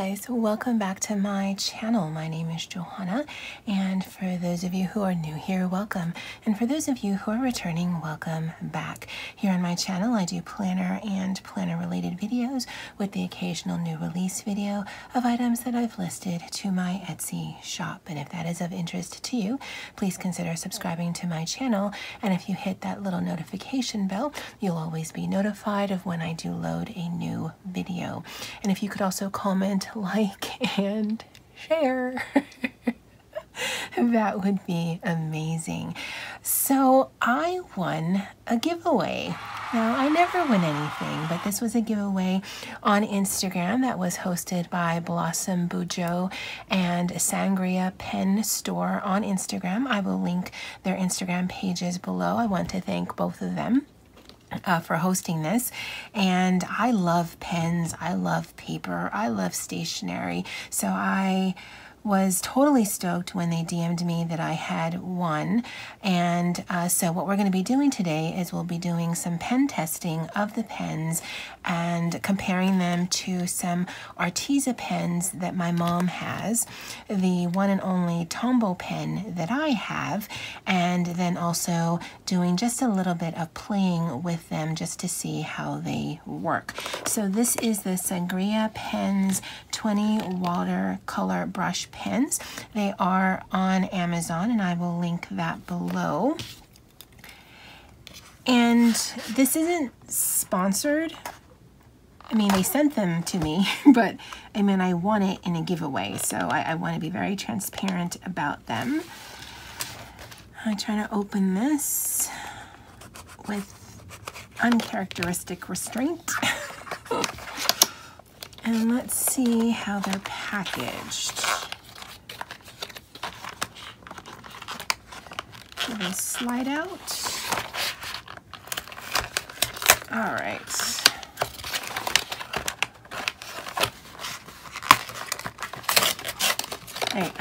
guys, welcome back to my channel. My name is Johanna, and for those of you who are new here, welcome. And for those of you who are returning, welcome back. Here on my channel, I do planner and planner related videos with the occasional new release video of items that I've listed to my Etsy shop. And if that is of interest to you, please consider subscribing to my channel. And if you hit that little notification bell, you'll always be notified of when I do load a new video. And if you could also comment, like, and share, that would be amazing. So I won a giveaway. Now, I never win anything, but this was a giveaway on Instagram that was hosted by Blossom Bujo and Sangria Pen Store on Instagram. I will link their Instagram pages below. I want to thank both of them for hosting this. And I love pens, I love paper, I love stationery. So I was totally stoked when they DM'd me that I had won. And so what we're going to be doing today is we'll be doing some pen testing of the pens and comparing them to some Arteza pens that my mom has, the one and only Tombow pen that I have, and then also doing just a little bit of playing with them just to see how they work. So this is the Sangria Pens 20 watercolor brush pens. They are on Amazon, and I will link that below. And this isn't sponsored. I mean, they sent them to me, but I mean, I won it in a giveaway, so I want to be very transparent about them. I'm trying to open this with uncharacteristic restraint. And let's see how they're packaged. Do they slide out? All right.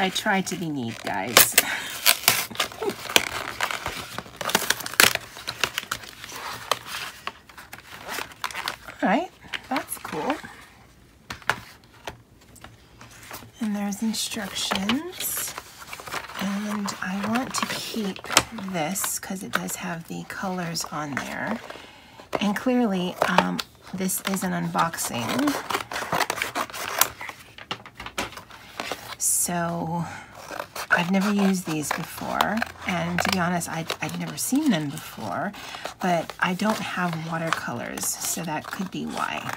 I tried to be neat, guys. All right, that's cool. And there's instructions. And I want to keep this because it does have the colors on there. And clearly, this is an unboxing. So I've never used these before, and to be honest, I've never seen them before, but I don't have watercolors, so that could be why.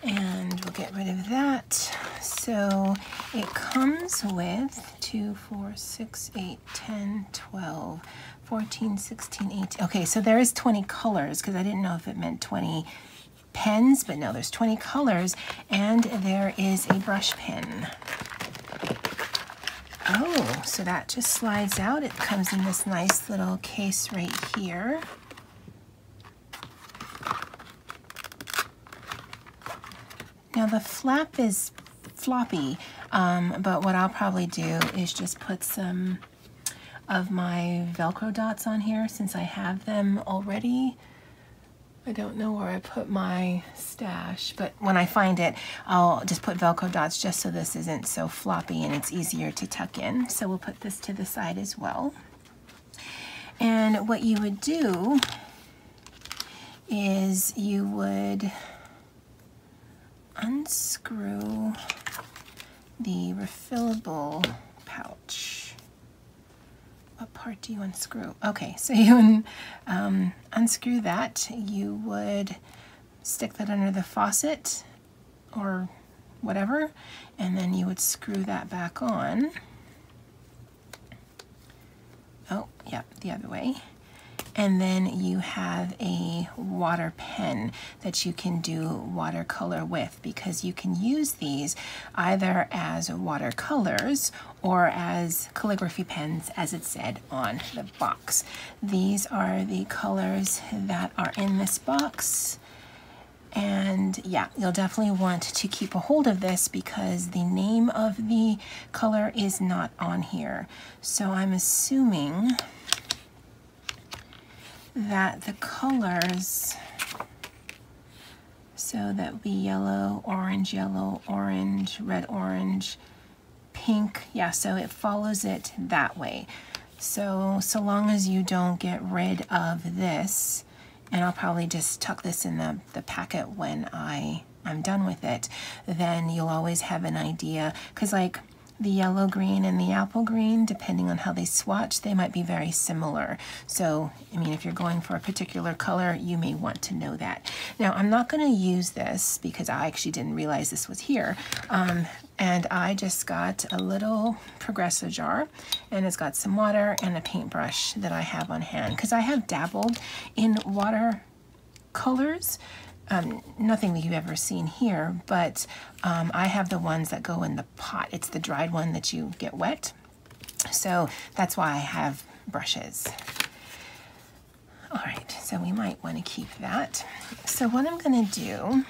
And we'll get rid of that. So it comes with 2, 4, 6, 8, 10, 12, 14, 16, 18. Okay, so there is 20 colors because I didn't know if it meant 20 pens, but no, there's 20 colors, and there is a brush pen. Oh, so that just slides out. It comes in this nice little case right here. Now the flap is floppy, but what I'll probably do is just put some of my Velcro dots on here since I have them already. I don't know where I put my stash, but when I find it, I'll just put Velcro dots just so this isn't so floppy and it's easier to tuck in. So we'll put this to the side as well. And what you would do is you would unscrew the refillable pouch. What part do you unscrew? Okay, so you unscrew that. You would stick that under the faucet or whatever, and then you would screw that back on. Oh, yeah, the other way. And then you have a water pen that you can do watercolor with, because you can use these either as watercolors or as calligraphy pens, as it said on the box. These are the colors that are in this box. And yeah, you'll definitely want to keep a hold of this because the name of the color is not on here. So I'm assuming that the colors So that would be yellow, orange, red, orange, pink. Yeah, so it follows it that way. So long as you don't get rid of this, and I'll probably just tuck this in the packet when I'm done with it, then you'll always have an idea. Because like the yellow green and the apple green, depending on how they swatch, they might be very similar. So, I mean, if you're going for a particular color, you may want to know that. Now, I'm not going to use this because I actually didn't realize this was here. And I just got a little Progresso jar, and it's got some water and a paintbrush that I have on hand. Because I have dabbled in watercolors. Nothing that you've ever seen here, but I have the ones that go in the pot. It's the dried one that you get wet. So that's why I have brushes. All right, so we might want to keep that. So what I'm going to do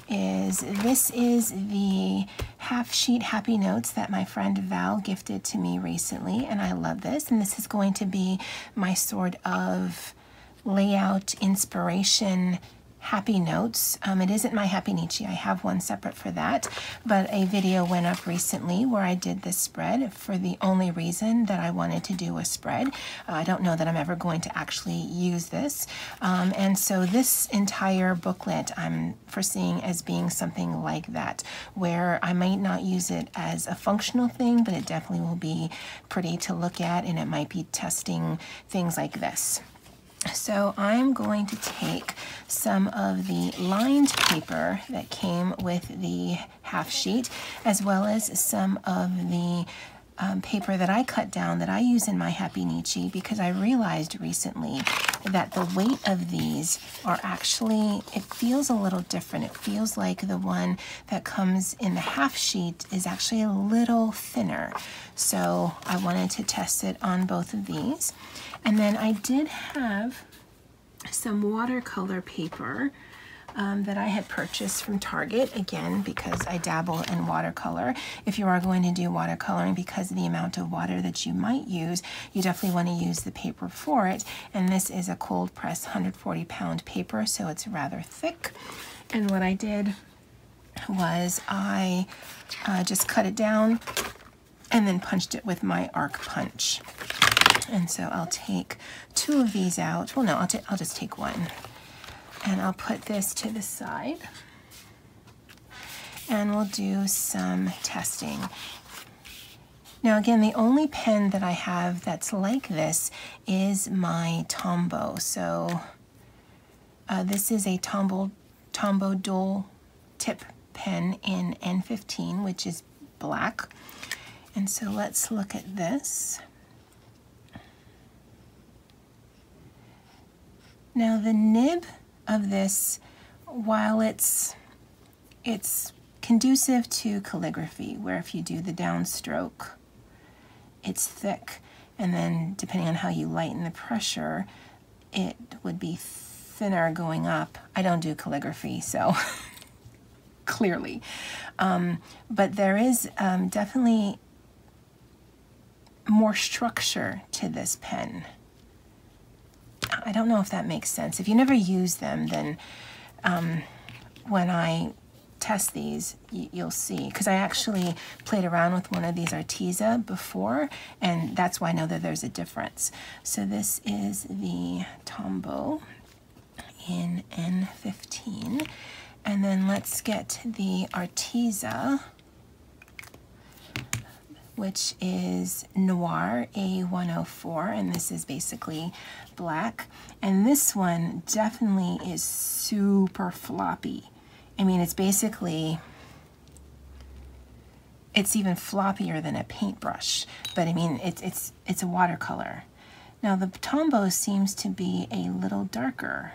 is, this is the half sheet Happy Notes that my friend Val gifted to me recently, and I love this. And this is going to be my sort of layout inspiration Happy Notes. It isn't my Happy Nietzsche. I have one separate for that, but a video went up recently where I did this spread for the only reason that I wanted to do a spread. I don't know that I'm ever going to actually use this. And so this entire booklet I'm foreseeing as being something like that, where I might not use it as a functional thing, but it definitely will be pretty to look at, and it might be testing things like this. So I'm going to take some of the lined paper that came with the half sheet, as well as some of the paper that I cut down that I use in my Happy Nietzsche, because I realized recently that the weight of these are actually, it feels a little different. It feels like the one that comes in the half sheet is actually a little thinner. So I wanted to test it on both of these. And then I did have some watercolor paper that I had purchased from Target, again, because I dabble in watercolor. If you are going to do watercoloring, because of the amount of water that you might use, you definitely want to use the paper for it. And this is a cold press 140-pound paper, so it's rather thick. And what I did was I just cut it down and then punched it with my arc punch. And so I'll take two of these out. Well, no, I'll just take one. And I'll put this to the side. And we'll do some testing. Now again, the only pen that I have that's like this is my Tombow. So this is a Tombow dual tip pen in N15, which is black. And so let's look at this. Now the nib of this, while it's conducive to calligraphy, where if you do the downstroke, it's thick, and then depending on how you lighten the pressure, it would be thinner going up. I don't do calligraphy, so clearly. But there is definitely more structure to this pen. I don't know if that makes sense. If you never use them, then when I test these, you'll see. Because I actually played around with one of these Arteza before, and that's why I know that there's a difference. So this is the Tombow in N15. And then let's get the Arteza, which is Noir A104, and this is basically black. And this one definitely is super floppy. I mean, it's basically, it's even floppier than a paintbrush, but I mean, it's a watercolor. Now the Tombow seems to be a little darker,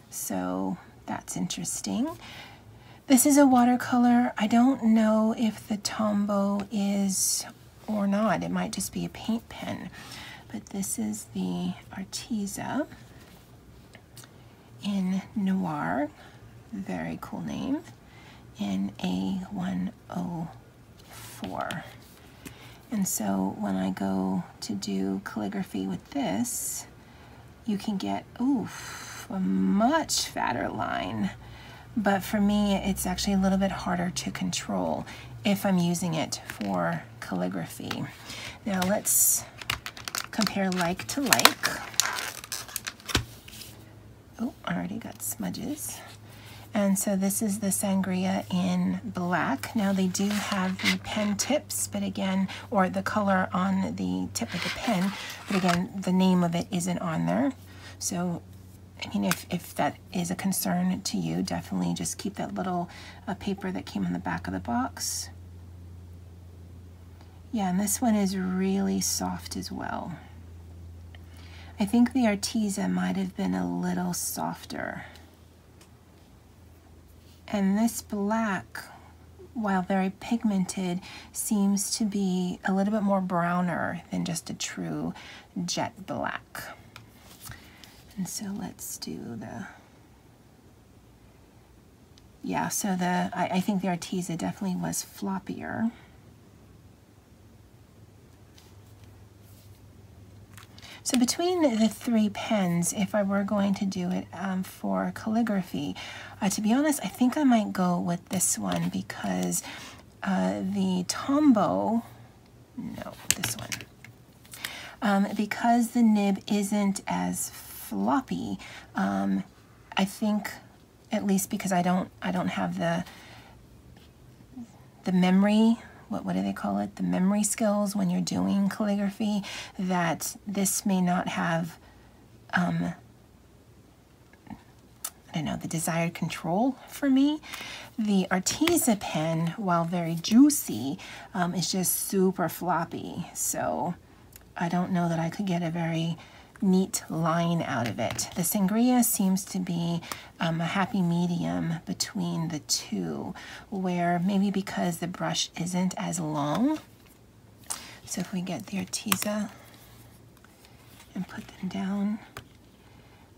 so that's interesting. This is a watercolor. I don't know if the Tombow is or not. It might just be a paint pen. But this is the Arteza in Noir. Very cool name. In A104. And so when I go to do calligraphy with this, you can get, oof, off a much fatter line. But for me, it's actually a little bit harder to control if I'm using it for calligraphy. Now let's compare like to like. Oh, I already got smudges. And so this is the sangria in black. Now they do have the pen tips, but again, or the color on the tip of the pen, but again, the name of it isn't on there. So, I mean, if that is a concern to you, definitely just keep that little paper that came on the back of the box. Yeah, and this one is really soft as well. I think the Arteza might have been a little softer. And this black, while very pigmented, seems to be a little bit more browner than just a true jet black. And so let's do the, yeah, so I think the Arteza definitely was floppier. So between the three pens, if I were going to do it for calligraphy, to be honest, I think I might go with this one because the Tombow, no, this one, because the nib isn't as floppy, I think, at least because I don't have the memory. What do they call it? The memory skills when you're doing calligraphy, that this may not have, I don't know, the desired control for me. The Arteza pen, while very juicy, is just super floppy. So I don't know that I could get a very neat line out of it. The sangria seems to be a happy medium between the two, where maybe because the brush isn't as long. So if we get the Arteza and put them down,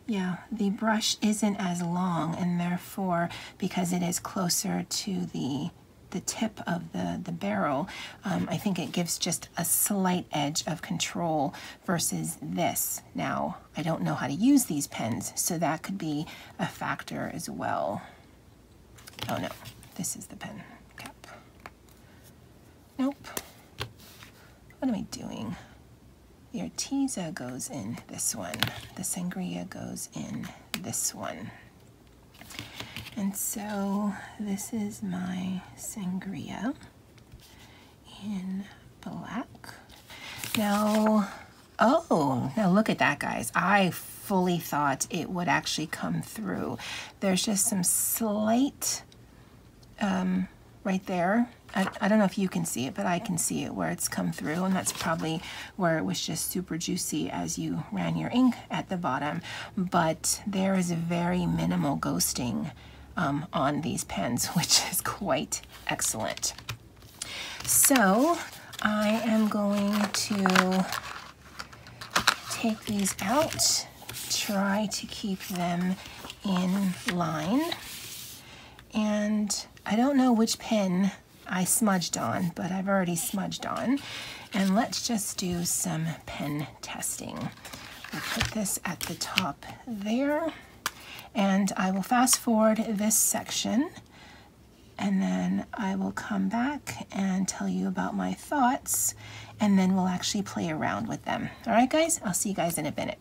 yeah, the brush isn't as long, and therefore, because it is closer to the tip of the barrel, I think it gives just a slight edge of control versus this. Now, I don't know how to use these pens, so that could be a factor as well. Oh no, this is the pen cap. Nope. What am I doing? The Arteza goes in this one. The sangria goes in this one. And so this is my sangria in black. Now, oh, now look at that, guys. I fully thought it would actually come through. There's just some slight, right there. I don't know if you can see it, but I can see it where it's come through, and that's probably where it was just super juicy as you ran your ink at the bottom. But there is a very minimal ghosting on these pens, which is quite excellent. So I am going to take these out, try to keep them in line. And I don't know which pen I smudged on, but I've already smudged on. And let's just do some pen testing. We'll put this at the top there. And I will fast forward this section, and then I will come back and tell you about my thoughts, and then we'll actually play around with them. All right, guys? I'll see you guys in a minute.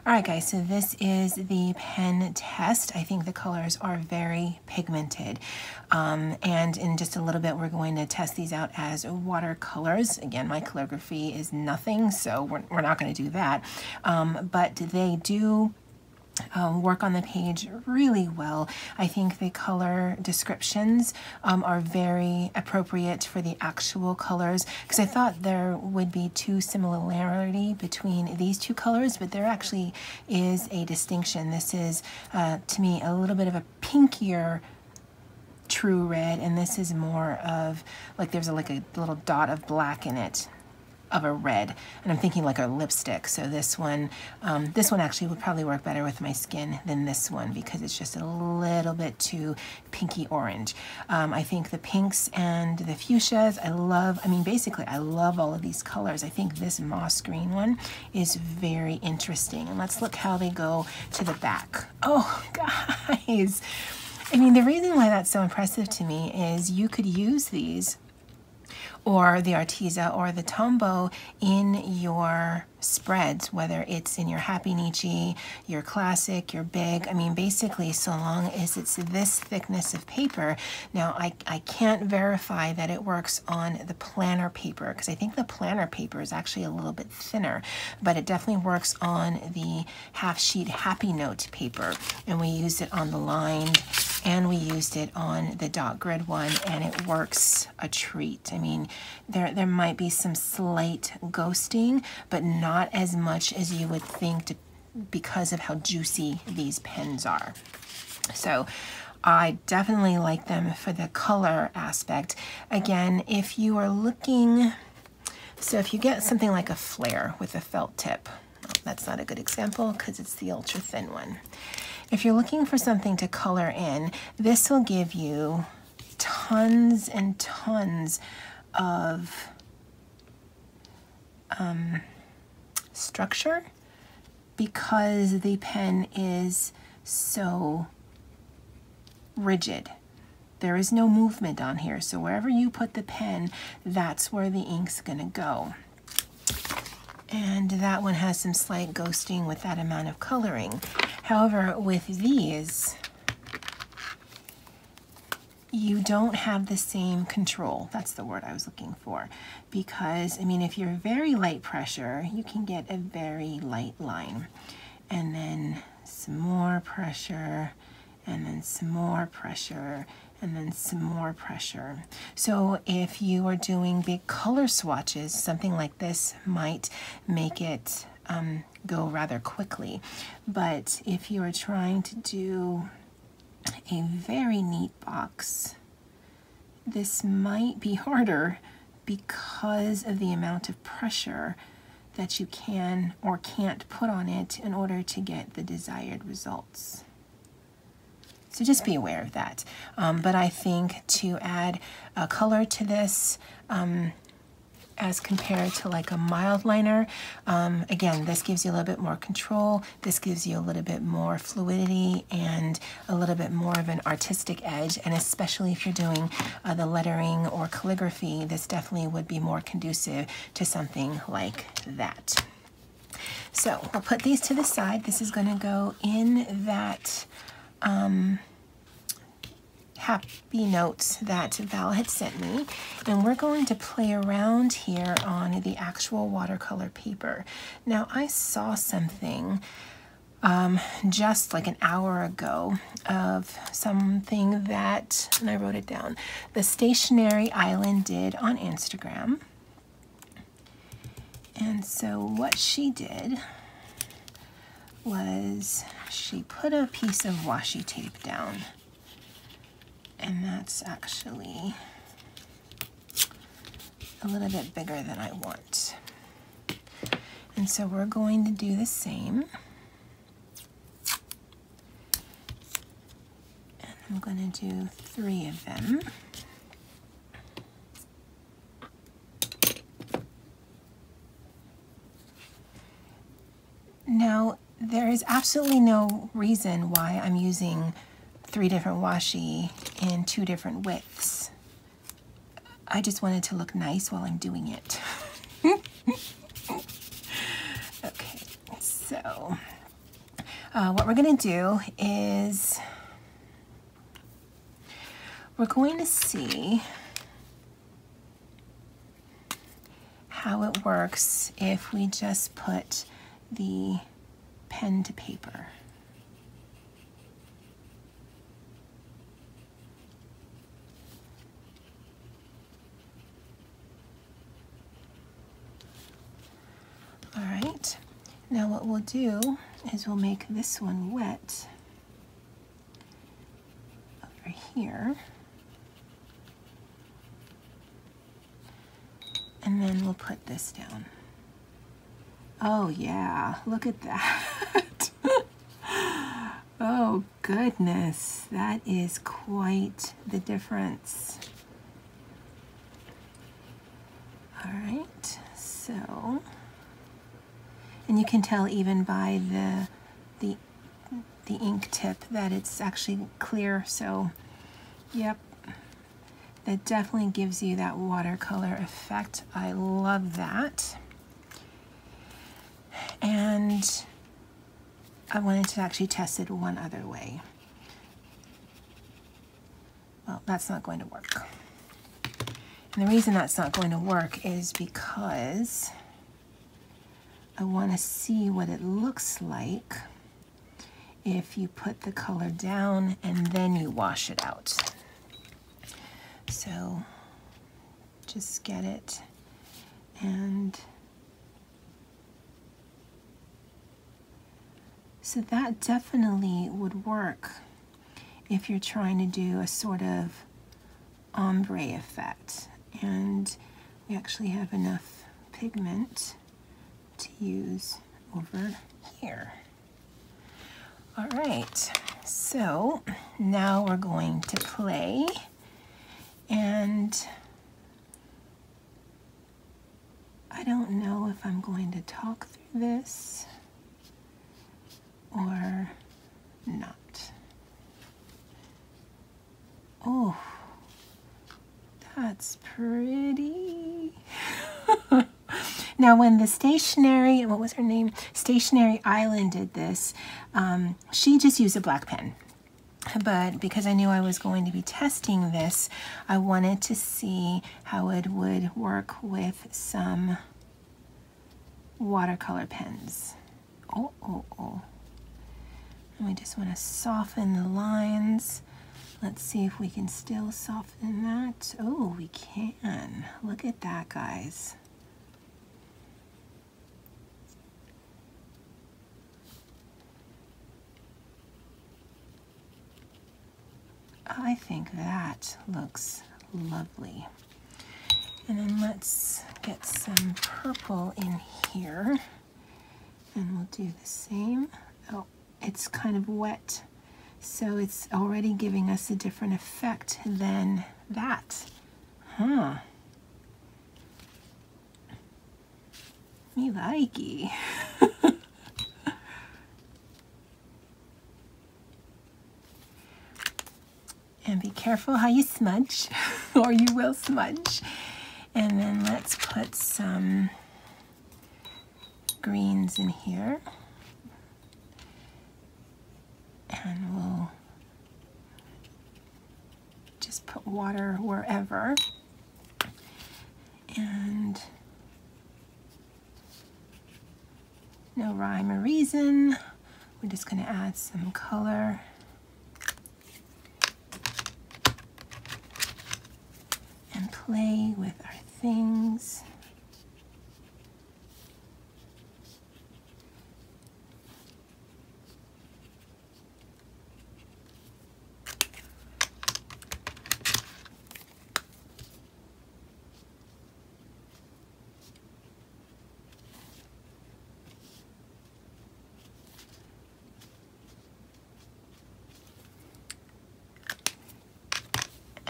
All right, guys, so this is the pen test. I think the colors are very pigmented. And in just a little bit, we're going to test these out as watercolors. Again, my calligraphy is nothing, so we're not going to do that. But they do work on the page really well. I think the color descriptions are very appropriate for the actual colors, because I thought there would be too similarity between these two colors, but there actually is a distinction. This is to me a little bit of a pinkier true red, and this is more of like there's like a little dot of black in it of a red, and I'm thinking like a lipstick. So this one actually would probably work better with my skin than this one, because it's just a little bit too pinky orange. I think the pinks and the fuchsias, I mean basically I love all of these colors. I think this moss green one is very interesting, and let's look how they go to the back. Oh guys, I mean, the reason why that's so impressive to me is you could use these or the Arteza or the Tombow in your spreads, whether it's in your Happy Nietzsche, your Classic, your Big. I mean, basically, so long as it's this thickness of paper. Now, I can't verify that it works on the planner paper, because I think the planner paper is actually a little bit thinner, but it definitely works on the half sheet Happy Note paper. And we used it on the lined, and we used it on the dot grid one, and it works a treat. I mean, there might be some slight ghosting, but not as much as you would think because of how juicy these pens are. So I definitely like them for the color aspect. Again, if you are looking, so if you get something like a flare with a felt tip, well, that's not a good example because it's the ultra thin one. If you're looking for something to color in, this will give you tons and tons of structure, because the pen is so rigid. There is no movement on here, so wherever you put the pen, that's where the ink's gonna go. And that one has some slight ghosting with that amount of coloring. However, with these, you don't have the same control. That's the word I was looking for. Because, I mean, if you're very light pressure, you can get a very light line. And then some more pressure, and then some more pressure, and then some more pressure. So if you are doing big color swatches, something like this might make it go rather quickly. But if you are trying to do a very neat box, this might be harder because of the amount of pressure that you can or can't put on it in order to get the desired results. So just be aware of that. But I think to add a color to this, as compared to like a mild liner, again, this gives you a little bit more control. This gives you a little bit more fluidity and a little bit more of an artistic edge. And especially if you're doing the lettering or calligraphy, this definitely would be more conducive to something like that. So I'll put these to the side. This is going to go in that Happy Notes that Val had sent me, and we're going to play around here on the actual watercolor paper. Now, I saw something just like an hour ago of something that, and I wrote it down, the Stationery Island did on Instagram. And so what she did was she put a piece of washi tape down. And that's actually a little bit bigger than I want. And so we're going to do the same. And I'm going to do 3 of them. Now, there is absolutely no reason why I'm using 3 different washi in 2 different widths. I just wanted to look nice while I'm doing it. Okay, so what we're going to do is we're going to see how it works if we just put the pen to paper. All right, now what we'll do is we'll make this one wet over here. And then we'll put this down. Oh yeah, look at that. Oh goodness, that is quite the difference. All right, so, and you can tell even by the ink tip that it's actually clear, so yep. That definitely gives you that watercolor effect. I love that. And I wanted to actually test it one other way. Well, that's not going to work. And the reason that's not going to work is because I want to see what it looks like if you put the color down and then you wash it out. So just get it, and so that definitely would work if you're trying to do a sort of ombre effect. And we actually have enough pigment to use over here. All right, so now we're going to play. And I don't know if I'm going to talk through this or not. Oh, that's pretty. Now when the Stationery, what was her name? Stationery Island did this, she just used a black pen. But because I knew I was going to be testing this, I wanted to see how it would work with some watercolor pens. Oh. And we just want to soften the lines. Let's see if we can still soften that. Oh, we can. Look at that, guys. I think that looks lovely. And then let's get some purple in here, and we'll do the same. Oh, it's kind of wet, so it's already giving us a different effect than that. Huh. Me likey. And be careful how you smudge, or you will smudge. And then let's put some greens in here. And we'll just put water wherever. And no rhyme or reason. We're just going to add some color. And play with our things.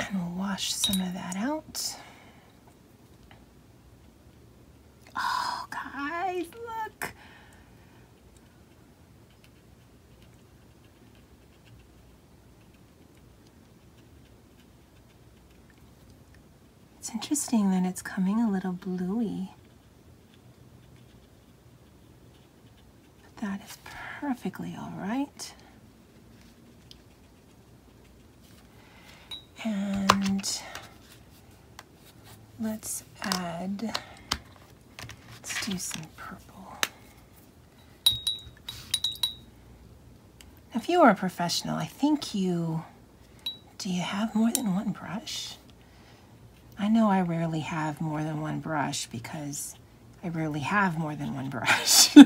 And we'll wash some of that out. Oh, guys, look. It's interesting that it's coming a little bluey. But that is perfectly all right. And let's do some purple. If you are a professional, I think do you have more than one brush? I know I rarely have more than one brush because I rarely have more than one brush.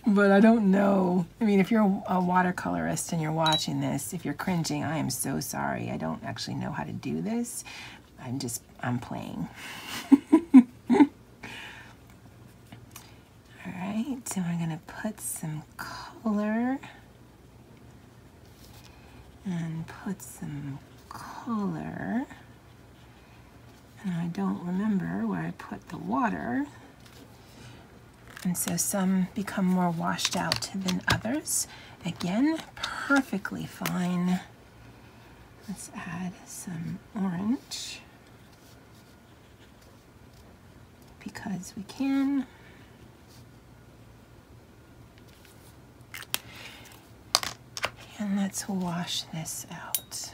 But I don't know. I mean, if you're a watercolorist and you're watching this, if you're cringing, I am so sorry. I don't actually know how to do this. I'm playing. All right, so we're gonna put some color and put some color. And I don't remember where I put the water. And so some become more washed out than others. Again, perfectly fine. Let's add some orange because we can. And let's wash this out.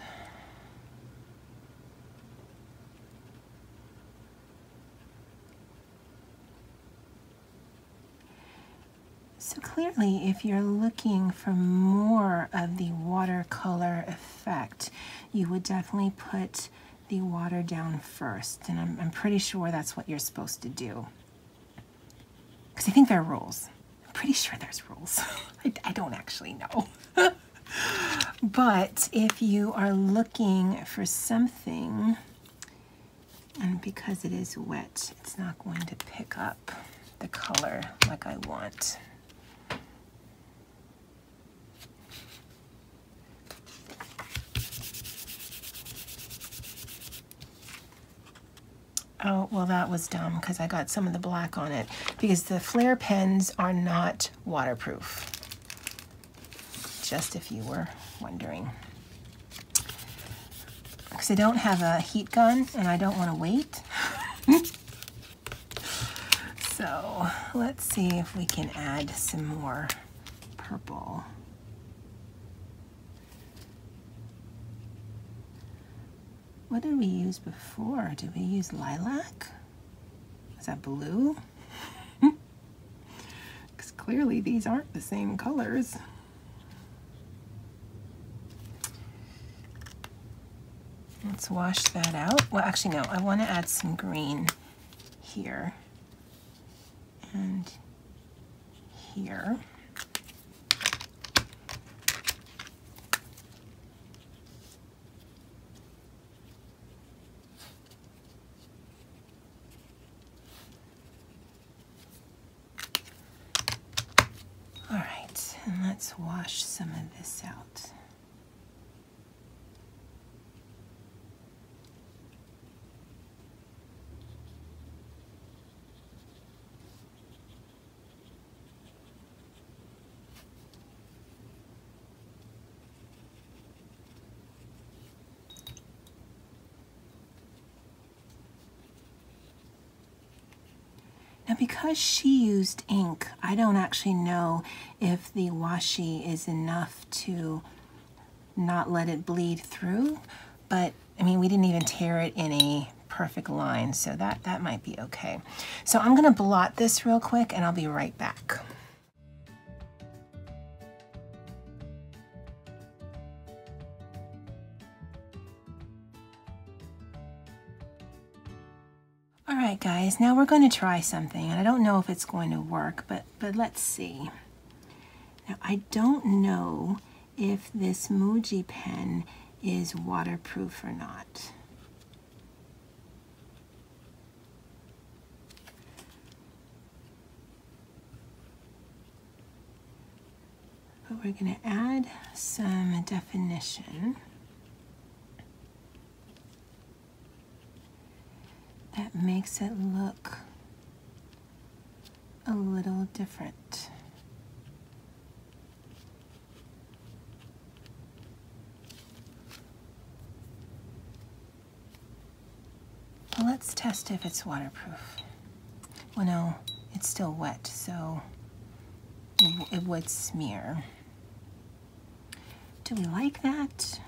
So clearly, if you're looking for more of the watercolor effect, you would definitely put the water down first. And I'm pretty sure that's what you're supposed to do. Because I think there are rules. I'm pretty sure there's rules. I don't actually know. But if you are looking for something, and because it is wet, it's not going to pick up the color like I want. Oh, well, that was dumb because I got some of the black on it because the flare pens are not waterproof. Just if you were wondering. Because I don't have a heat gun and I don't want to wait. So let's see if we can add some more purple. What did we use before? Did we use lilac? Was that blue? Because clearly these aren't the same colors. Let's wash that out. Well, actually, no, I want to add some green here and here. All right, and let's wash some of this out. Now, because she used ink, I don't actually know if the washi is enough to not let it bleed through, but I mean, we didn't even tear it in a perfect line, so that might be okay. So I'm gonna blot this real quick and I'll be right back. All right, guys, now we're going to try something, and I don't know if it's going to work, but let's see. Now, I don't know if this Muji pen is waterproof or not. But we're going to add some definition. That makes it look a little different. Well, let's test if it's waterproof. Well, no, it's still wet, so it would smear. Do we like that?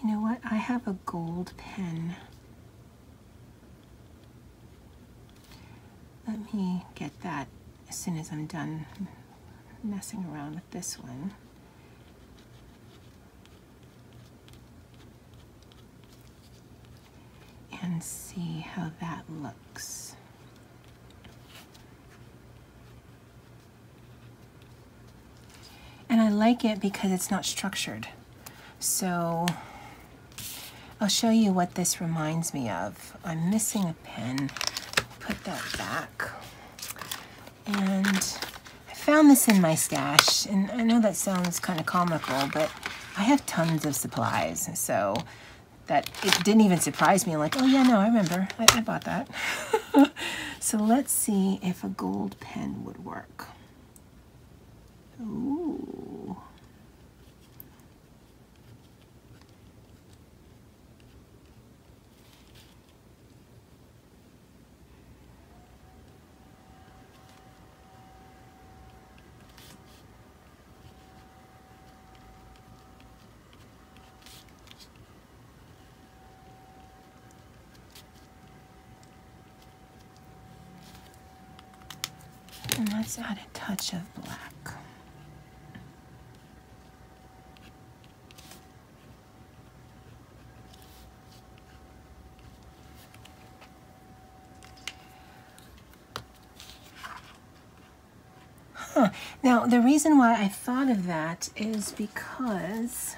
You know what? I have a gold pen. Let me get that as soon as I'm done messing around with this one. And see how that looks. And I like it because it's not structured. So I'll show you what this reminds me of. I'm missing a pen. Put that back. And I found this in my stash, and I know that sounds kind of comical, but I have tons of supplies, so that it didn't even surprise me. I'm like, oh yeah, no, I remember. I bought that. So let's see if a gold pen would work. Ooh. And let's add a touch of black. Now, the reason why I thought of that is because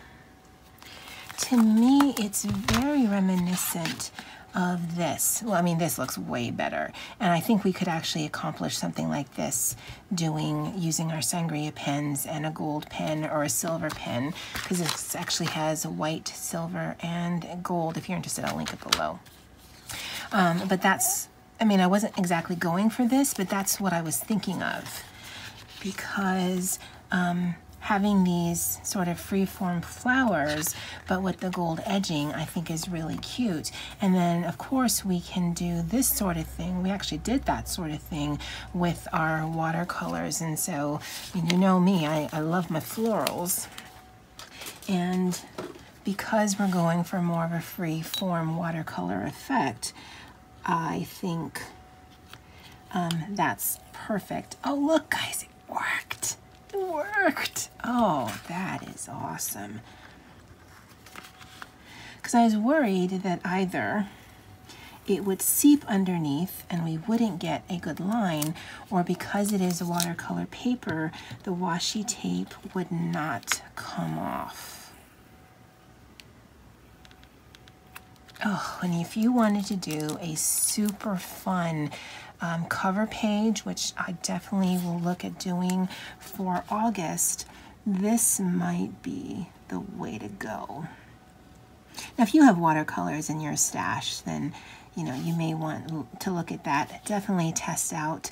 to me it's very reminiscent of this. Well, I mean, this looks way better. And I think we could actually accomplish something like this using our sangria pens and a gold pen or a silver pen, because this actually has white, silver, and gold. If you're interested, I'll link it below. But that's, I mean, I wasn't exactly going for this, but that's what I was thinking of. Because having these sort of free-form flowers, but with the gold edging, I think is really cute. And then, of course, we can do this sort of thing. We actually did that sort of thing with our watercolors. And so, I mean, you know me, I love my florals. And because we're going for more of a free-form watercolor effect, I think that's perfect. Oh, look, guys, it worked. It worked. Oh, that is awesome. Because I was worried that either it would seep underneath and we wouldn't get a good line, or because it is a watercolor paper, the washi tape would not come off. Oh, and if you wanted to do a super fun cover page, which I definitely will look at doing for August, this might be the way to go. Now, if you have watercolors in your stash, then you know you may want to look at that. Definitely test out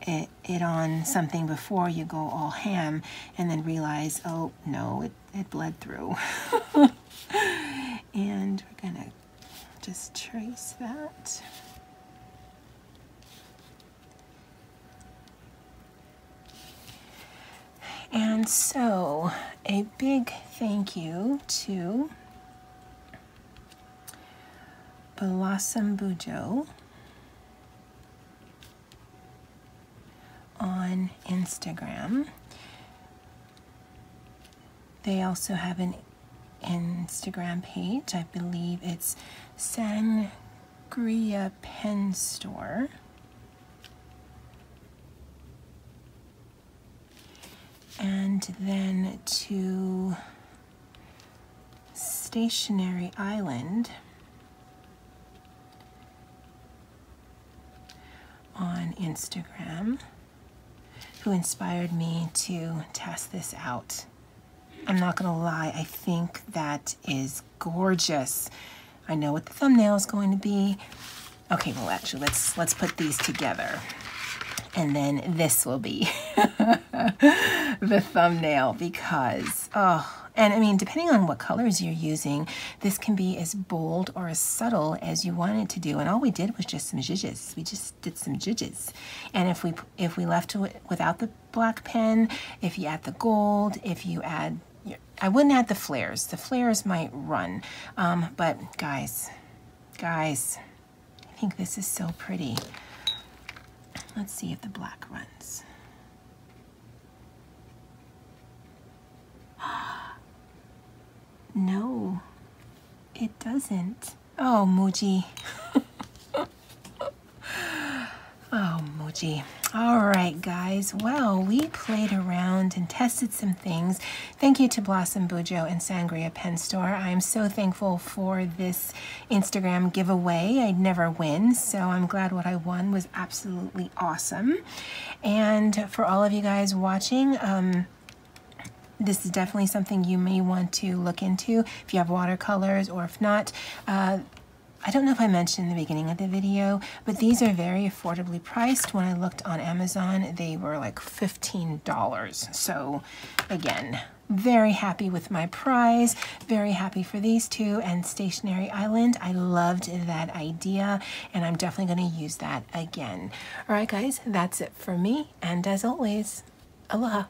it on something before you go all ham and then realize, oh no, it bled through. And we're gonna just trace that. And so, a big thank you to Blossom Bujo on Instagram. They also have an Instagram page. I believe it's Sangria Pen Store. And then to Stationery Island on Instagram, who inspired me to test this out. I'm not gonna lie, I think that is gorgeous. I know what the thumbnail is going to be. Okay, well actually let's put these together. And then this will be the thumbnail, because, oh, And I mean, depending on what colors you're using, this can be as bold or as subtle as you want it to do. And all we did was just some zhuzhes. We just did some zhuzhes. And if we left it without the black pen, if you add the gold, if you add, I wouldn't add the flares. The flares might run. But guys, I think this is so pretty. Let's see if the black runs. No, it doesn't. Oh, Muji. Oh, Muji. All right, guys. Well, we played around and tested some things. Thank you to Blossom Bujo and Sangria Pen Store. I'm so thankful for this Instagram giveaway. I'd never win, so I'm glad what I won was absolutely awesome. And for all of you guys watching, this is definitely something you may want to look into if you have watercolors, or if not, I don't know if I mentioned in the beginning of the video, but these are very affordably priced. When I looked on Amazon, they were like $15. So again, very happy with my prize, very happy for these two, and Stationery Island. I loved that idea, and I'm definitely going to use that again. All right, guys, that's it for me. And as always, aloha.